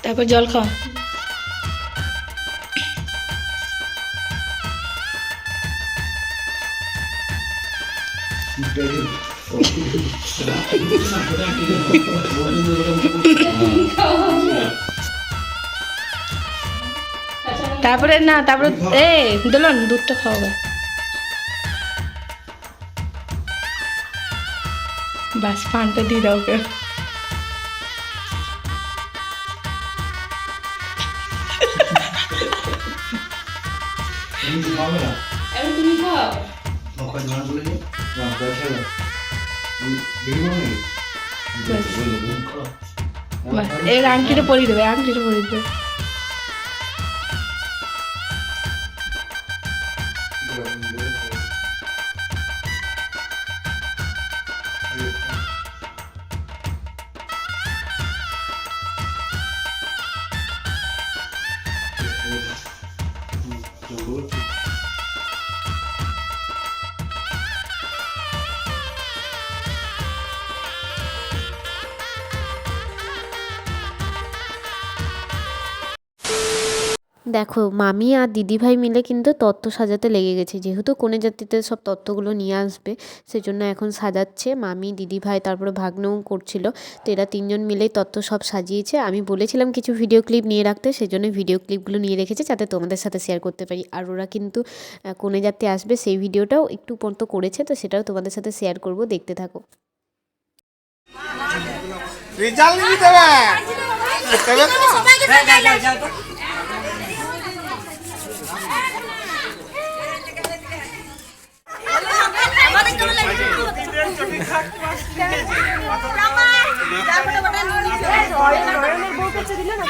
তারপর জল খাও। তারপরে না, তারপরে দোলন দুধটা খাওয়া। বাস পানটা দিয়ে দাও ওকে। তুমি খাও। বাস এর আংটিটা পরিয়ে দেবে, আংটিটা পরিয়ে দেবে। দেখো মামি আর দিদিভাই মিলে কিন্তু তত্ত্ব সাজাতে লেগে গেছে, যেহেতু কনে যাত্রীতে সব তত্ত্বগুলো নিয়ে আসবে সেজন্য এখন সাজাচ্ছে। মামি, দিদিভাই, তারপরে ভাগ্নেও করছিল। তো এরা তিনজন মিলেই তত্ত্ব সব সাজিয়েছে। আমি বলেছিলাম কিছু ভিডিও ক্লিপ নিয়ে রাখতে, সেজন্য ভিডিও ক্লিপগুলো নিয়ে রেখেছে যাতে তোমাদের সাথে শেয়ার করতে পারি। আর ওরা কিন্তু কনে যাত্রী আসবে সেই ভিডিওটাও একটু পর্যন্ত করেছে, তো সেটাও তোমাদের সাথে শেয়ার করব, দেখতে থাকো। নয়নের বউ কাছে দিলে না